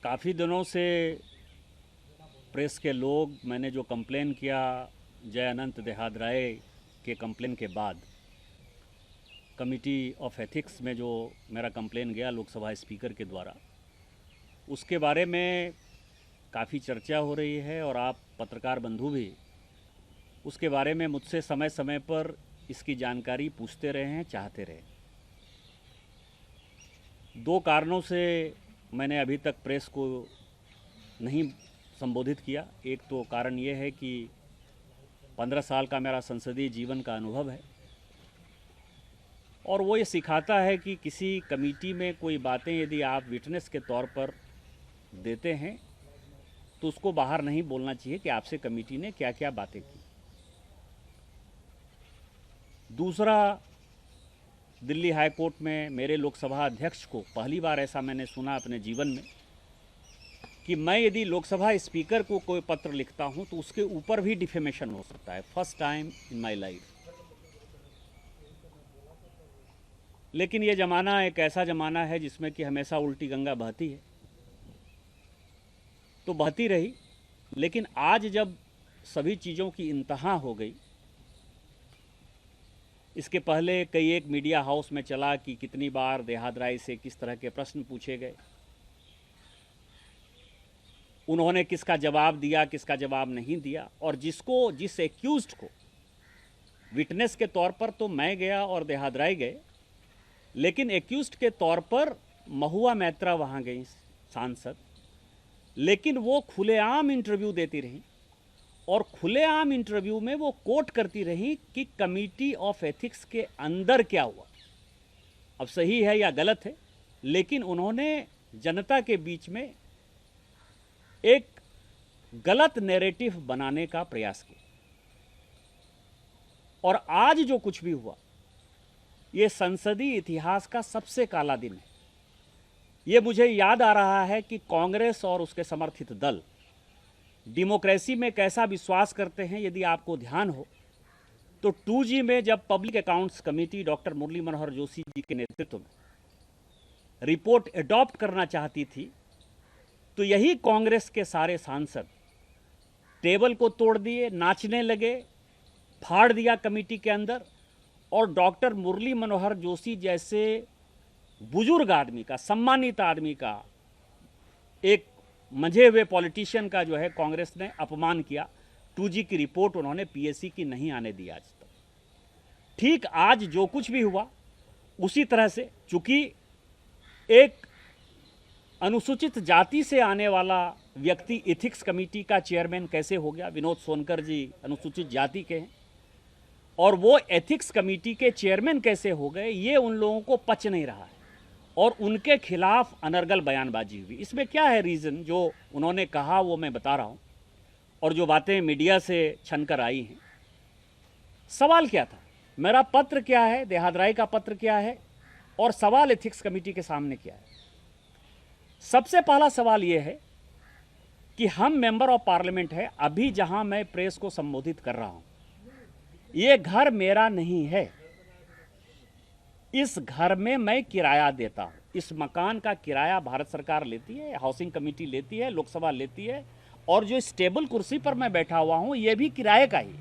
काफ़ी दिनों से प्रेस के लोग, मैंने जो कंप्लेन किया जय अनंत देहादराय के कंप्लेन के बाद कमिटी ऑफ एथिक्स में जो मेरा कंप्लेन गया लोकसभा स्पीकर के द्वारा, उसके बारे में काफ़ी चर्चा हो रही है और आप पत्रकार बंधु भी उसके बारे में मुझसे समय समय पर इसकी जानकारी पूछते रहे हैं, चाहते रहे। दो कारणों से मैंने अभी तक प्रेस को नहीं संबोधित किया। एक तो कारण ये है कि 15 साल का मेरा संसदीय जीवन का अनुभव है और वो ये सिखाता है कि किसी कमेटी में कोई बातें यदि आप विटनेस के तौर पर देते हैं तो उसको बाहर नहीं बोलना चाहिए कि आपसे कमेटी ने क्या क्या बातें की। दूसरा, दिल्ली हाई कोर्ट में मेरे लोकसभा अध्यक्ष को पहली बार ऐसा मैंने सुना अपने जीवन में कि मैं यदि लोकसभा स्पीकर को कोई पत्र लिखता हूं तो उसके ऊपर भी डिफेमेशन हो सकता है। First time in my life. लेकिन ये ज़माना एक ऐसा ज़माना है जिसमें कि हमेशा उल्टी गंगा बहती है, तो बहती रही। लेकिन आज जब सभी चीज़ों की इंतहा हो गई, इसके पहले कई एक मीडिया हाउस में चला कि कितनी बार देहादराय से किस तरह के प्रश्न पूछे गए, उन्होंने किसका जवाब दिया, किसका जवाब नहीं दिया, और जिस एक्यूज्ड को विटनेस के तौर पर तो मैं गया और देहादराय गए, लेकिन एक्यूज्ड के तौर पर महुआ मैत्रा वहाँ गई सांसद, लेकिन वो खुलेआम इंटरव्यू देती रही और खुलेआम इंटरव्यू में वो कोट करती रही कि कमिटी ऑफ एथिक्स के अंदर क्या हुआ। अब सही है या गलत है, लेकिन उन्होंने जनता के बीच में एक गलत नैरेटिव बनाने का प्रयास किया। और आज जो कुछ भी हुआ, ये संसदीय इतिहास का सबसे काला दिन है। ये मुझे याद आ रहा है कि कांग्रेस और उसके समर्थित दल डेमोक्रेसी में कैसा विश्वास करते हैं। यदि आपको ध्यान हो तो 2G में जब public accounts committee doctor Murli Manohar Joshi ji के नेतृत्व में रिपोर्ट एडॉप्ट करना चाहती थी, तो यही कांग्रेस के सारे सांसद टेबल को तोड़ दिए, नाचने लगे, फाड़ दिया कमेटी के अंदर, और डॉक्टर मुरली मनोहर जोशी जैसे बुजुर्ग आदमी का, सम्मानित आदमी का, एक मंझे हुए पॉलिटिशियन का जो है कांग्रेस ने अपमान किया। 2G की रिपोर्ट उन्होंने पीएससी की नहीं आने दी आज तक। ठीक आज जो कुछ भी हुआ उसी तरह से, चूंकि एक अनुसूचित जाति से आने वाला व्यक्ति एथिक्स कमेटी का चेयरमैन कैसे हो गया। विनोद सोनकर जी अनुसूचित जाति के हैं और वो एथिक्स कमेटी के चेयरमैन कैसे हो गए, ये उन लोगों को पच नहीं रहा है और उनके खिलाफ अनर्गल बयानबाजी हुई। इसमें क्या है रीज़न, जो उन्होंने कहा वो मैं बता रहा हूँ, और जो बातें मीडिया से छनकर आई हैं। सवाल क्या था, मेरा पत्र क्या है, देहादराय का पत्र क्या है, और सवाल एथिक्स कमेटी के सामने क्या है। सबसे पहला सवाल ये है कि हम मेंबर ऑफ पार्लियामेंट है, अभी जहां मैं प्रेस को संबोधित कर रहा हूं, ये घर मेरा नहीं है। इस घर में मैं किराया देता हूं। इस मकान का किराया भारत सरकार लेती है, हाउसिंग कमेटी लेती है, लोकसभा लेती है, और जो इस टेबल कुर्सी पर मैं बैठा हुआ हूं ये भी किराए का ही।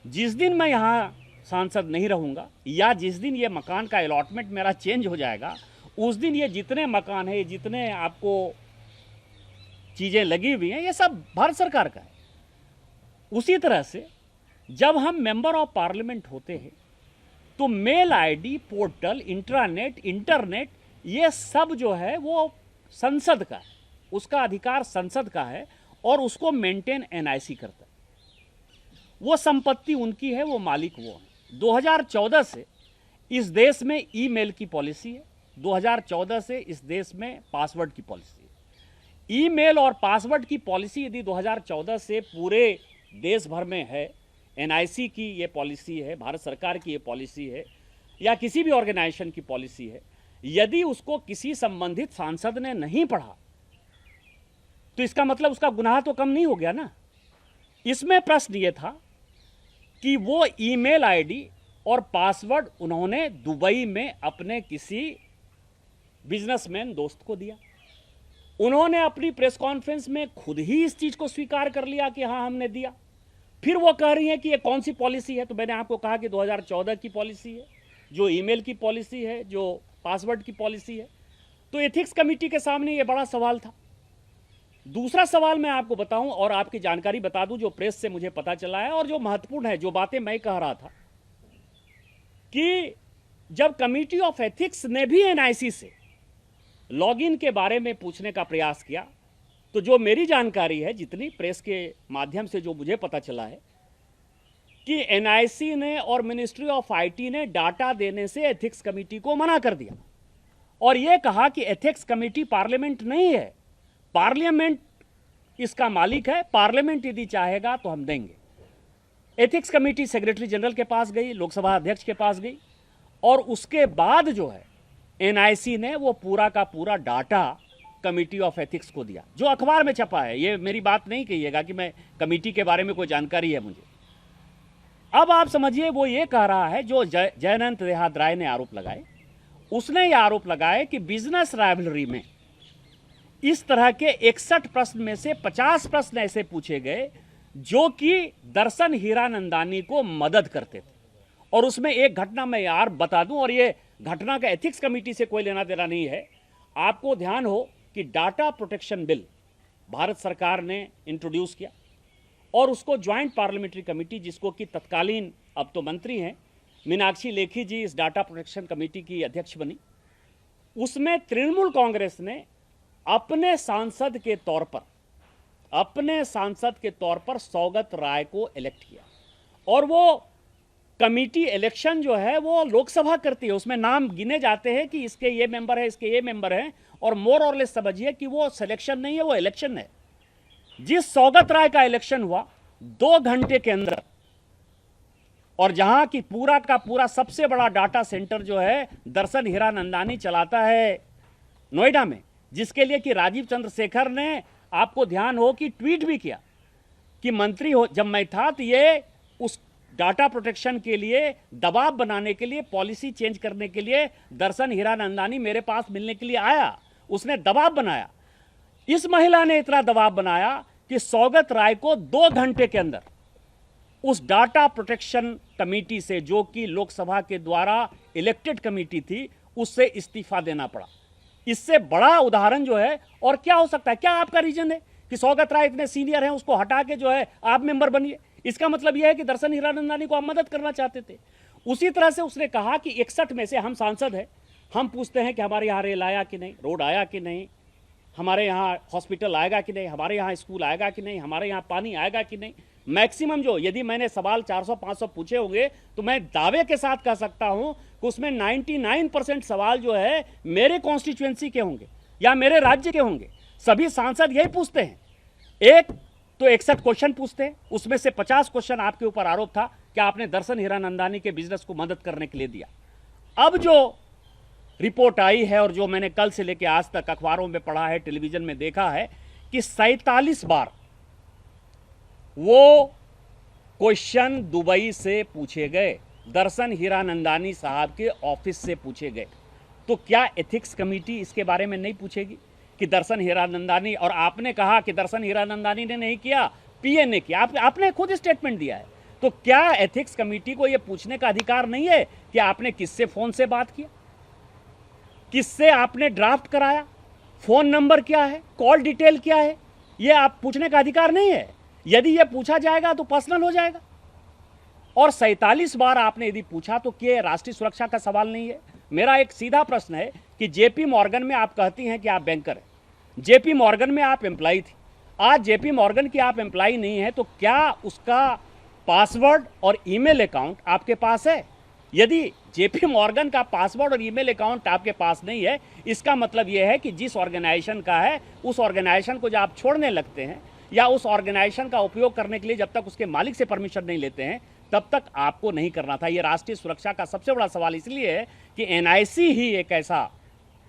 जिस दिन मैं यहां सांसद नहीं रहूंगा या जिस दिन ये मकान का अलॉटमेंट मेरा चेंज हो जाएगा, उस दिन ये जितने मकान है, जितने आपको चीजें लगी हुई हैं, ये सब भारत सरकार का है। उसी तरह से जब हम मेंबर ऑफ पार्लियामेंट होते हैं तो mail ID, portal, intranet, internet, ये सब जो है वो संसद का है, उसका अधिकार संसद का है और उसको मेंटेन एनआईसी करता है। वो संपत्ति उनकी है, वो मालिक वो है। 2014 से इस देश में ईमेल की पॉलिसी है, 2014 से इस देश में पासवर्ड की पॉलिसी है। ईमेल और पासवर्ड की पॉलिसी यदि 2014 से पूरे देश भर में है, एनआईसी की ये पॉलिसी है, भारत सरकार की ये पॉलिसी है, या किसी भी ऑर्गेनाइजेशन की पॉलिसी है, यदि उसको किसी संबंधित सांसद ने नहीं पढ़ा तो इसका मतलब उसका गुनाह तो कम नहीं हो गया ना। इसमें प्रश्न ये था कि वो ईमेल आईडी और पासवर्ड उन्होंने दुबई में अपने किसी बिजनेसमैन दोस्त को दिया। उन्होंने अपनी प्रेस कॉन्फ्रेंस में खुद ही इस चीज को स्वीकार कर लिया कि हाँ हमने दिया। फिर वो कह रही हैं कि ये कौन सी पॉलिसी है। तो मैंने आपको कहा कि 2014 की पॉलिसी है, जो ईमेल की पॉलिसी है, जो पासवर्ड की पॉलिसी है। तो एथिक्स कमेटी के सामने ये बड़ा सवाल था। दूसरा सवाल मैं आपको बताऊं और आपकी जानकारी बता दूं, जो प्रेस से मुझे पता चला है और जो महत्वपूर्ण है, जो बातें मैं कह रहा था कि जब कमेटी ऑफ एथिक्स ने भी एनआईसी से लॉगिन के बारे में पूछने का प्रयास किया, तो जो मेरी जानकारी है, जितनी प्रेस के माध्यम से जो मुझे पता चला है, कि एनआईसी ने और मिनिस्ट्री ऑफ आईटी ने डाटा देने से एथिक्स कमेटी को मना कर दिया और यह कहा कि एथिक्स कमेटी पार्लियामेंट नहीं है, पार्लियामेंट इसका मालिक है, पार्लियामेंट यदि चाहेगा तो हम देंगे। एथिक्स कमेटी सेक्रेटरी जनरल के पास गई, लोकसभा अध्यक्ष के पास गई और उसके बाद जो है एनआईसी ने वो पूरा का पूरा डाटा कमेटी ऑफ एथिक्स को दिया, जो अखबार में छपा है। ये मेरी बात नहीं कहिएगा कि मैं कमेटी के बारे में कोई जानकारी है मुझे। अब आप समझिए, वो ये कह रहा है, जो जयनंत देहाद्राय ने आरोप लगाए, उसने ये आरोप लगाए कि बिजनेस राइवलरी में इस तरह के 61 प्रश्न में से 50 प्रश्न ऐसे पूछे गए जो कि दर्शन हीरानंदानी को मदद करते थे। और उसमें एक घटना मैं यार बता दूं, और ये घटना का एथिक्स कमेटी से कोई लेना देना नहीं है। आपको ध्यान हो कि डाटा प्रोटेक्शन बिल भारत सरकार ने इंट्रोड्यूस किया और उसको ज्वाइंट पार्लियामेंट्री कमेटी, जिसको कि तत्कालीन अब तो मंत्री हैं मीनाक्षी लेखी जी, इस डाटा प्रोटेक्शन कमेटी की अध्यक्ष बनी। उसमें तृणमूल कांग्रेस ने अपने सांसद के तौर पर सौगत राय को इलेक्ट किया और वो कमेटी इलेक्शन जो है वो लोकसभा करती है। उसमें नाम गिने जाते हैं कि इसके ये मेंबर है, इसके ये मेंबर हैं, और मोर और लेस समझिए कि वो सिलेक्शन नहीं है, वो इलेक्शन है। जिस सौगत राय का इलेक्शन हुआ 2 घंटे के अंदर, और जहां की पूरा का पूरा सबसे बड़ा डाटा सेंटर जो है दर्शन हीरानंदानी चलाता है नोएडा में, जिसके लिए कि राजीव चंद्रशेखर ने, आपको ध्यान हो कि ट्वीट भी किया कि मंत्री हो जब मैं था तो ये उस डाटा प्रोटेक्शन के लिए दबाव बनाने के लिए, पॉलिसी चेंज करने के लिए दर्शन हीरानंदानी मेरे पास मिलने के लिए आया, उसने दबाव बनाया। इस महिला ने इतना दबाव बनाया कि सौगत राय को 2 घंटे के अंदर उस डाटा प्रोटेक्शन कमेटी से, जो कि लोकसभा के द्वारा इलेक्टेड कमेटी थी, उससे इस्तीफा देना पड़ा। इससे बड़ा उदाहरण जो है और क्या हो सकता है? क्या आपका रीजन है कि सौगत राय इतने सीनियर हैं, उसको हटा के जो है आप मेंबर बनिए? इसका मतलब यह है कि दर्शन हीरानंदानी को आप मदद करना चाहते थे। उसी तरह से उसने कहा कि 61 में से हम सांसद हैं, हम पूछते हैं कि हमारे यहाँ रेल आया कि नहीं, रोड आया कि नहीं, हमारे यहाँ हॉस्पिटल आएगा कि नहीं, हमारे यहाँ स्कूल आएगा कि नहीं, हमारे यहाँ पानी आएगा कि नहीं। मैक्सिमम जो, यदि मैंने सवाल 400-500 पूछे होंगे तो मैं दावे के साथ कह सकता हूं कि उसमें 99% सवाल जो है मेरे कॉन्स्टिट्यूएंसी के होंगे या मेरे राज्य के होंगे। सभी सांसद यही पूछते हैं। एक तो 61 क्वेश्चन पूछते हैं, उसमें से 50 क्वेश्चन आपके ऊपर आरोप था कि आपने दर्शन हीरानंदानी के बिजनेस को मदद करने के लिए दिया। अब जो रिपोर्ट आई है और जो मैंने कल से लेकर आज तक अखबारों में पढ़ा है, टेलीविजन में देखा है, कि 47 बार वो क्वेश्चन दुबई से पूछे गए, दर्शन हीरानंदानी साहब के ऑफिस से पूछे गए। तो क्या एथिक्स कमेटी इसके बारे में नहीं पूछेगी कि दर्शन हीरानंदानी, और आपने कहा कि दर्शन हीरानंदानी ने नहीं किया, पीए ने किया, आपने खुद स्टेटमेंट दिया है। तो क्या एथिक्स कमेटी को यह पूछने का अधिकार नहीं है कि आपने किससे फोन से बात किया, किससे आपने ड्राफ्ट कराया, फोन नंबर क्या है, कॉल डिटेल क्या है? यह आप पूछने का अधिकार नहीं है। यदि यह पूछा जाएगा तो पर्सनल हो जाएगा। और 47 बार आपने यदि पूछा तो क्या राष्ट्रीय सुरक्षा का सवाल नहीं है? मेरा एक सीधा प्रश्न है कि जेपी मॉर्गन में आप कहती हैं कि आप बैंकर हैं, जेपी मॉर्गन में आप एम्प्लॉय थी, आज जेपी मॉर्गन की आप एम्प्लॉय नहीं है, तो क्या उसका पासवर्ड और ईमेल अकाउंट आपके पास है? यदि जेपी मॉर्गन का पासवर्ड और ईमेल अकाउंट आपके पास नहीं है, इसका मतलब यह है कि जिस ऑर्गेनाइजेशन का है उस ऑर्गेनाइजेशन को जब आप छोड़ने लगते हैं या उस ऑर्गेनाइजेशन का उपयोग करने के लिए जब तक उसके मालिक से परमिशन नहीं लेते हैं तब तक आपको नहीं करना था। यह राष्ट्रीय सुरक्षा का सबसे बड़ा सवाल इसलिए है कि एनआईसी ही एक ऐसा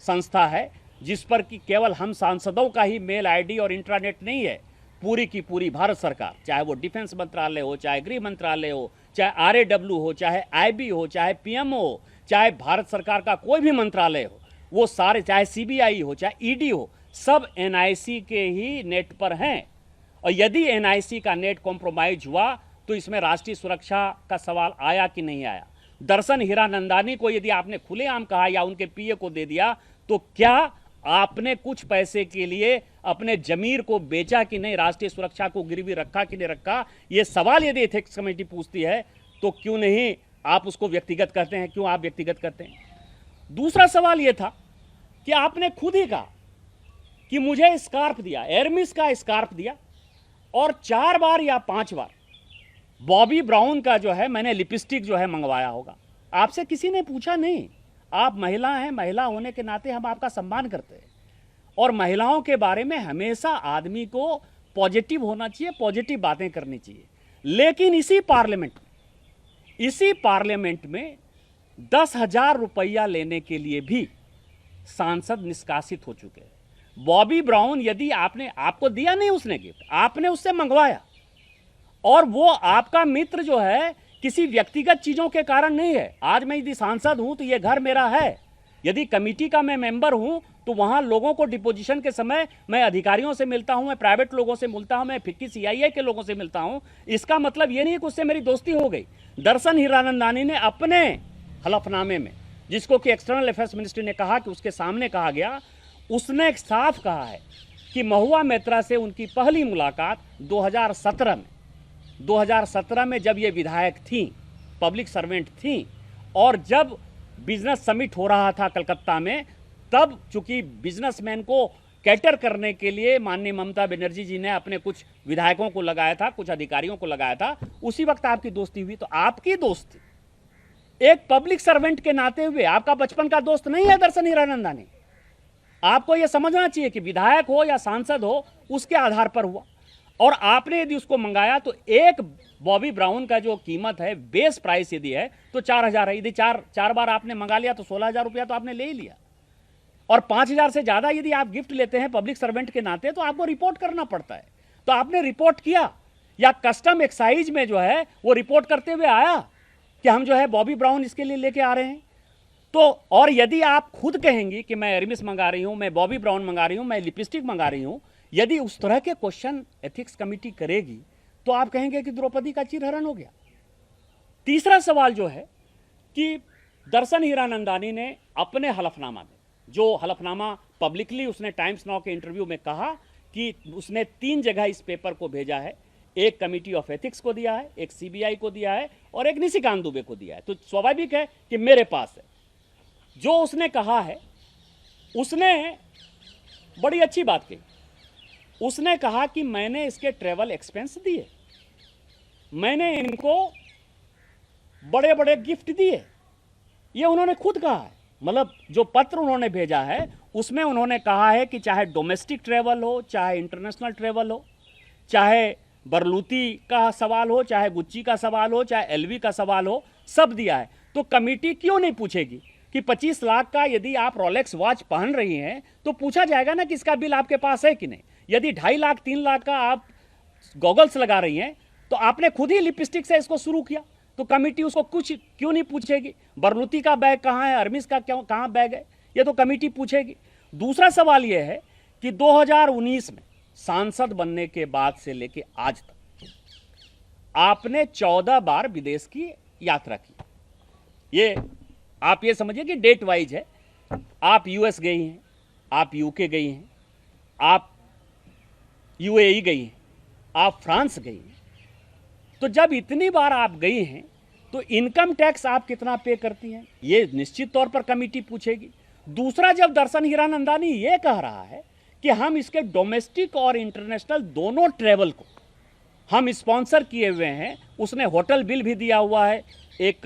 संस्था है जिस पर कि केवल हम सांसदों का ही मेल आईडी और इंट्रानेट नहीं है, पूरी की पूरी भारत सरकार, चाहे वो डिफेंस मंत्रालय हो, चाहे गृह मंत्रालय हो, चाहे आरएडब्ल्यू हो, चाहे आईबी हो, चाहे पीएमओ हो, चाहे भारत सरकार का कोई भी मंत्रालय हो, वो सारे, चाहे सीबीआई हो, चाहे ईडी हो, सब एनआईसी के ही नेट पर हैं, और यदि एनआईसी का नेट कॉम्प्रोमाइज हुआ तो इसमें राष्ट्रीय सुरक्षा का सवाल आया कि नहीं आया। दर्शन हीरानंदानी को यदि आपने खुलेआम कहा या उनके पीए को दे दिया, तो क्या आपने कुछ पैसे के लिए अपने जमीर को बेचा कि नहीं, राष्ट्रीय सुरक्षा को गिरवी रखा कि नहीं रखा? ये सवाल यदि एथिक्स कमेटी पूछती है तो क्यों नहीं आप उसको व्यक्तिगत करते हैं, क्यों आप व्यक्तिगत करते हैं? दूसरा सवाल यह था कि आपने खुद ही कहा कि मुझे स्कार्फ दिया, एरमिस का स्कार्फ दिया, और 4 बार या 5 बार बॉबी ब्राउन का जो है मैंने लिपस्टिक जो है मंगवाया होगा। आपसे किसी ने पूछा नहीं। आप महिला हैं, महिला होने के नाते हम आपका सम्मान करते हैं, और महिलाओं के बारे में हमेशा आदमी को पॉजिटिव होना चाहिए, पॉजिटिव बातें करनी चाहिए। लेकिन इसी पार्लियामेंट में 10,000 रुपया लेने के लिए भी सांसद निष्कासित हो चुके हैं। बॉबी ब्राउन यदि आपको दिया नहीं उसने गिफ्ट, आपने उससे मंगवाया, और वो आपका मित्र जो है किसी व्यक्तिगत चीजों के कारण नहीं है। आज मैं यदि सांसद हूं तो ये घर मेरा है, यदि कमेटी का मैं मेंबर हूं तो वहां लोगों को डिपोजिशन के समय मैं अधिकारियों से मिलता हूं, मैं प्राइवेट लोगों से मिलता हूं, मैं फिक्की सीआईए के लोगों से मिलता हूं। इसका मतलब ये नहीं कि उससे मेरी दोस्ती हो गई। दर्शन हीरानंदानी ने अपने हलफनामे में, जिसको कि एक्सटर्नल अफेयर्स मिनिस्ट्री ने कहा कि उसके सामने कहा गया, उसने साफ कहा है कि महुआ मैत्रा से उनकी पहली मुलाकात 2017 में जब ये विधायक थी, पब्लिक सर्वेंट थी, और जब बिजनेस समिट हो रहा था कलकत्ता में, तब चूंकि बिजनेसमैन को कैटर करने के लिए माननीय ममता बनर्जी जी ने अपने कुछ विधायकों को लगाया था, कुछ अधिकारियों को लगाया था, उसी वक्त आपकी दोस्ती हुई। तो आपकी दोस्ती एक पब्लिक सर्वेंट के नाते हुए, आपका बचपन का दोस्त नहीं है दर्शन हीरानंदानी। आपको यह समझना चाहिए कि विधायक हो या सांसद हो, उसके आधार पर हुआ। और आपने यदि उसको मंगाया तो एक बॉबी ब्राउन का जो कीमत है, बेस प्राइस यदि है तो 4,000 है। यदि चार बार आपने मंगा लिया तो 16,000 रुपया तो आपने ले ही लिया। और 5,000 से ज्यादा यदि आप गिफ्ट लेते हैं पब्लिक सर्वेंट के नाते तो आपको रिपोर्ट करना पड़ता है। तो आपने रिपोर्ट किया, या कस्टम एक्साइज में जो है वो रिपोर्ट करते हुए आया कि हम जो है बॉबी ब्राउन इसके लिए लेके आ रहे हैं? तो और यदि आप खुद कहेंगी कि मैं एरमिस मंगा रही हूं, मैं बॉबी ब्राउन मंगा रही हूं, मैं लिपस्टिक मंगा रही हूं, यदि उस तरह के क्वेश्चन एथिक्स कमेटी करेगी तो आप कहेंगे कि द्रौपदी का चीरहरण हो गया। तीसरा सवाल जो है कि दर्शन हीरानंदानी ने अपने हलफनामा में, जो हलफनामा पब्लिकली उसने टाइम्स नाउ के इंटरव्यू में कहा कि उसने 3 जगह इस पेपर को भेजा है, एक कमिटी ऑफ एथिक्स को दिया है, एक सीबीआई को दिया है, और एक निशिकांत दुबे को दिया है। तो स्वाभाविक है कि मेरे पास है। जो उसने कहा है, उसने बड़ी अच्छी बात कही। उसने कहा कि मैंने इसके ट्रेवल एक्सपेंस दिए, मैंने इनको बड़े बड़े गिफ्ट दिए, ये उन्होंने खुद कहा है। मतलब जो पत्र उन्होंने भेजा है उसमें उन्होंने कहा है कि चाहे डोमेस्टिक ट्रेवल हो, चाहे इंटरनेशनल ट्रेवल हो, चाहे बरलूती का सवाल हो, चाहे गुच्ची का सवाल हो, चाहे एलवी का सवाल हो, सब दिया है। तो कमेटी क्यों नहीं पूछेगी कि 25 लाख का यदि आप रोलेक्स वॉच पहन रही हैं तो पूछा जाएगा ना कि इसका बिल आपके पास है कि नहीं। यदि 2.5 लाख 3 लाख का आप गॉगल्स लगा रही हैं तो आपने खुद ही लिपस्टिक से इसको शुरू किया, तो कमेटी उसको कुछ क्यों नहीं पूछेगी? बरलूती का बैग कहाँ है, एरमिस का कहाँ बैग है, ये तो कमेटी पूछेगी। दूसरा सवाल यह है कि 2019 में सांसद बनने के बाद से लेके आज तक आपने 14 बार विदेश की यात्रा की। ये आप ये समझिए कि डेट वाइज है। आप यूएस गई हैं, आप यूके गई हैं, आप यूएई गई हैं, आप फ्रांस गई हैं। तो जब इतनी बार आप गई हैं तो इनकम टैक्स आप कितना पे करती हैं, ये निश्चित तौर पर कमेटी पूछेगी। दूसरा, जब दर्शन हीरानंदानी ये कह रहा है कि हम इसके डोमेस्टिक और इंटरनेशनल दोनों ट्रेवल को हम स्पॉन्सर किए हुए हैं, उसने होटल बिल भी दिया हुआ है, एक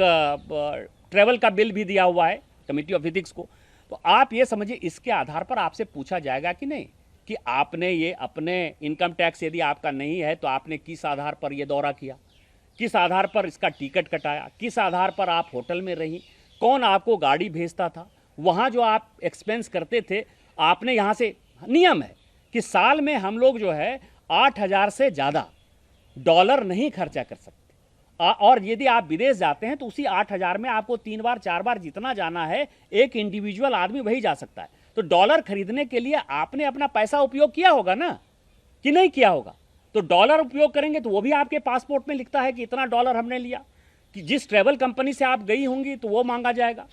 ट्रेवल का बिल भी दिया हुआ है कमेटी ऑफ एथिक्स को, तो आप ये समझिए इसके आधार पर आपसे पूछा जाएगा कि नहीं कि आपने ये अपने इनकम टैक्स यदि आपका नहीं है तो आपने किस आधार पर ये दौरा किया, किस आधार पर इसका टिकट कटाया, किस आधार पर आप होटल में रही, कौन आपको गाड़ी भेजता था, वहाँ जो आप एक्सपेंस करते थे आपने यहाँ से। नियम है कि साल में हम लोग जो है 8,000 से ज़्यादा डॉलर नहीं खर्चा कर सकते, और यदि आप विदेश जाते हैं तो उसी 8,000 में आपको 3 बार 4 बार जितना जाना है एक इंडिविजुअल आदमी वही जा सकता है। तो डॉलर खरीदने के लिए आपने अपना पैसा उपयोग किया होगा ना, कि नहीं किया होगा? तो डॉलर उपयोग करेंगे तो वो भी आपके पासपोर्ट में लिखता है कि इतना डॉलर हमने लिया, कि जिस ट्रेवल कंपनी से आप गई होंगी तो वो मांगा जाएगा।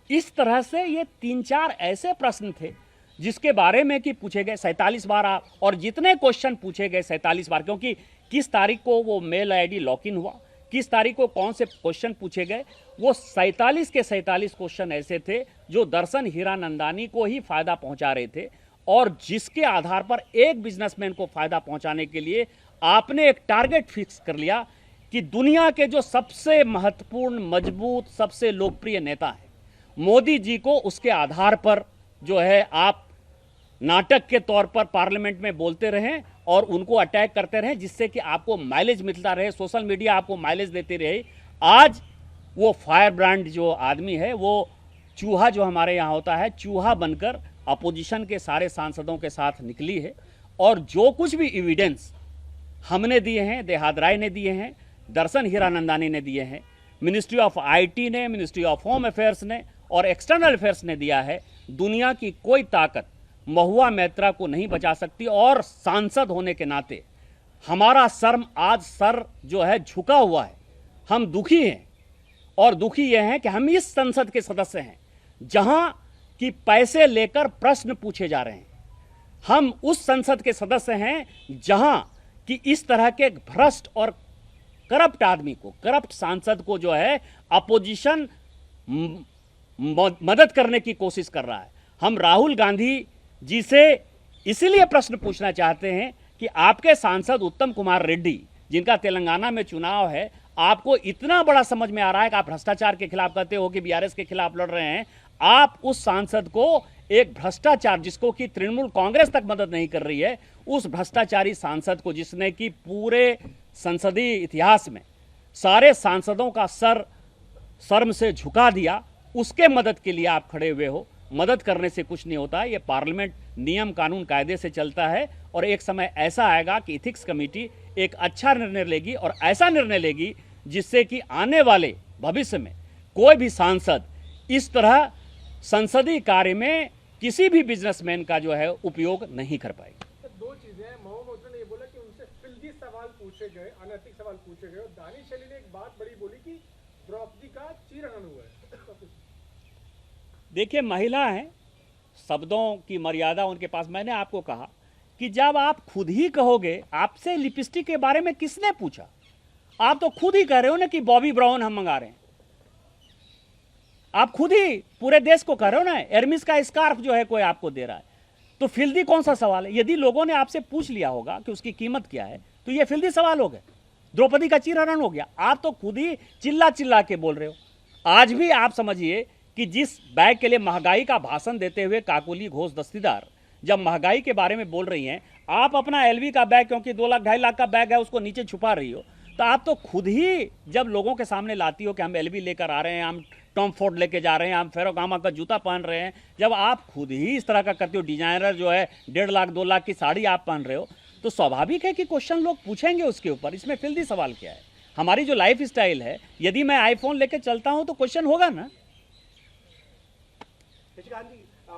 इस तरह से ये 3-4 ऐसे प्रश्न थे जिसके बारे में कि पूछे गए 47 बार आप, और जितने क्वेश्चन पूछे गए 47 बार, क्योंकि किस तारीख को वो मेल आईडी लॉक इन हुआ, किस तारीख को कौन से क्वेश्चन पूछे गए, वो 47 के 47 क्वेश्चन ऐसे थे जो दर्शन हीरानंदानी को ही फायदा पहुंचा रहे थे, और जिसके आधार पर एक बिजनेसमैन को फायदा पहुंचाने के लिए आपने एक टारगेट फिक्स कर लिया कि दुनिया के जो सबसे महत्वपूर्ण, मजबूत, सबसे लोकप्रिय नेता हैं मोदी जी को, उसके आधार पर जो है आप नाटक के तौर पर पार्लियामेंट में बोलते रहें और उनको अटैक करते रहें, जिससे कि आपको माइलेज मिलता रहे, सोशल मीडिया आपको माइलेज देती रहे। आज वो फायर ब्रांड जो आदमी है, वो चूहा जो हमारे यहाँ होता है, चूहा बनकर अपोजिशन के सारे सांसदों के साथ निकली है, और जो कुछ भी एविडेंस हमने दिए हैं, देहाद राय ने दिए हैं, दर्शन हीरानंदानी ने दिए हैं, मिनिस्ट्री ऑफ आईटी ने, मिनिस्ट्री ऑफ होम अफेयर्स ने और एक्सटर्नल अफेयर्स ने दिया है, दुनिया की कोई ताकत महुआ मैत्रा को नहीं बचा सकती। और सांसद होने के नाते हमारा सर जो है झुका हुआ है, हम दुखी हैं, और दुखी यह है कि हम इस संसद के सदस्य हैं जहां कि पैसे लेकर प्रश्न पूछे जा रहे हैं। हम उस संसद के सदस्य हैं जहां कि इस तरह के भ्रष्ट और करप्ट आदमी को, करप्ट सांसद को जो है अपोजिशन मदद करने की कोशिश कर रहा है। हम राहुल गांधी जी से इसीलिए प्रश्न पूछना चाहते हैं कि आपके सांसद उत्तम कुमार रेड्डी, जिनका तेलंगाना में चुनाव है, आपको इतना बड़ा समझ में आ रहा है कि आप भ्रष्टाचार के खिलाफ कहते हो कि बीआरएस के खिलाफ लड़ रहे हैं, आप उस सांसद को एक भ्रष्टाचार, जिसको कि तृणमूल कांग्रेस तक मदद नहीं कर रही है, उस भ्रष्टाचारी सांसद को, जिसने कि पूरे संसदीय इतिहास में सारे सांसदों का सर शर्म से झुका दिया, उसके मदद के लिए आप खड़े हुए हो। मदद करने से कुछ नहीं होता है, ये पार्लियामेंट नियम कानून कायदे से चलता है, और एक समय ऐसा आएगा कि इथिक्स कमेटी एक अच्छा निर्णय लेगी, और ऐसा निर्णय लेगी जिससे कि आने वाले भविष्य में कोई भी सांसद इस तरह संसदीय कार्य में किसी भी बिजनेसमैन का जो है उपयोग नहीं कर पाएगी। दो चीजें हैं, महुआ मोइत्रा ने ये बोला कि उनसे फिल्दी सवाल पूछे गए, अनैतिक सवाल पूछे गए, और दानिश अली ने एक बात बड़ी बोली कि द्रौपदी का चीरहरण हुआ है। देखिए, महिला हैं, शब्दों की मर्यादा उनके पास। मैंने आपको कहा कि जब आप खुद ही कहोगे, आपसे लिपस्टिक के बारे में किसने पूछा? आप तो खुद ही कह रहे हो ना कि बॉबी ब्राउन हम मंगा रहे हैं। आप खुद ही पूरे देश को कह रहे हो ना, एर्मिस का स्कार्फ जो है कोई आपको दे रहा है, तो फिल्दी कौन सा सवाल है? यदि लोगों ने आपसे पूछ लिया होगा कि उसकी कीमत क्या है, तो ये फिल्दी सवाल हो गए, द्रौपदी का चीरहरण हो गया। आप तो खुद ही चिल्ला चिल्ला के बोल रहे हो। आज भी आप समझिए कि जिस बैग के लिए महंगाई का भाषण देते हुए काकोली घोष दस्तीदार जब महंगाई के बारे में बोल रही हैं, आप अपना एलवी का बैग, क्योंकि 2 लाख 2.5 लाख का बैग है, उसको नीचे छुपा रही हो। तो आप तो खुद ही जब लोगों के सामने लाती हो कि हम एलवी लेकर आ रहे हैं, हम टॉम फोर्ड लेके जा रहे हैं, हम फेरोगामा का जूता पहन रहे हैं, जब आप खुद ही इस तरह का करते हो, डिजाइनर जो है 1.5 लाख 2 लाख की साड़ी आप पहन रहे हो, तो स्वाभाविक है कि क्वेश्चन लोग पूछेंगे उसके ऊपर। इसमें फिल्दी सवाल क्या है? हमारी जो लाइफ स्टाइल है, यदि मैं आईफोन लेके चलता हूं तो क्वेश्चन होगा ना।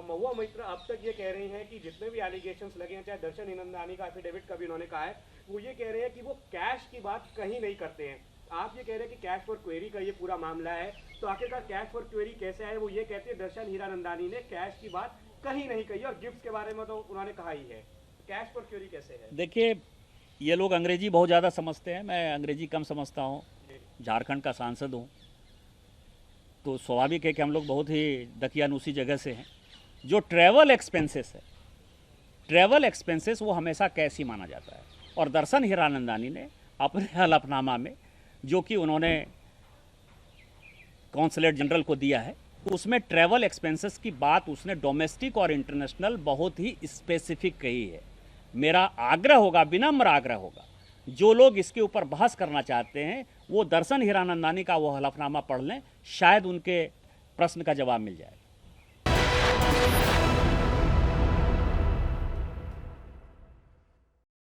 महुआ मोइत्रा अब तक ये कह रही हैं कि जितने भी एलिगेशंस लगे हैं, चाहे दर्शन हीरानंदानी का एफिडेविट का भी उन्होंने कहा है, वो ये कह रहे हैं कि वो कैश की बात कहीं नहीं करते हैं। आप ये कह रहे हैं कि कैश फॉर क्वेरी का ये पूरा मामला है, तो आखिरकार कैश फॉर क्वेरी कैसे है? वो ये कहते हैं दर्शन हीरानंदानी ने कैश की बात कहीं नहीं कही, और गिफ्ट के बारे में तो उन्होंने कहा ही है। कैश फॉर क्वेरी कैसे है? देखिए, ये लोग अंग्रेजी बहुत ज़्यादा समझते हैं, मैं अंग्रेजी कम समझता हूँ, झारखंड का सांसद हूँ, तो स्वाभाविक है कि हम लोग बहुत ही दकियानूसी जगह से हैं। जो ट्रैवल एक्सपेंसेस है, ट्रैवल एक्सपेंसेस वो हमेशा कैश ही माना जाता है, और दर्शन हीरानंदानी ने अपने हलफनामा में जो कि उन्होंने कॉन्सुलेट जनरल को दिया है, उसमें ट्रैवल एक्सपेंसेस की बात उसने डोमेस्टिक और इंटरनेशनल बहुत ही स्पेसिफिक कही है। मेरा आग्रह होगा, विनम्र आग्रह होगा, जो लोग इसके ऊपर बहस करना चाहते हैं वो दर्शन हीरानंदानी का वो हलफनामा पढ़ लें, शायद उनके प्रश्न का जवाब मिल जाए।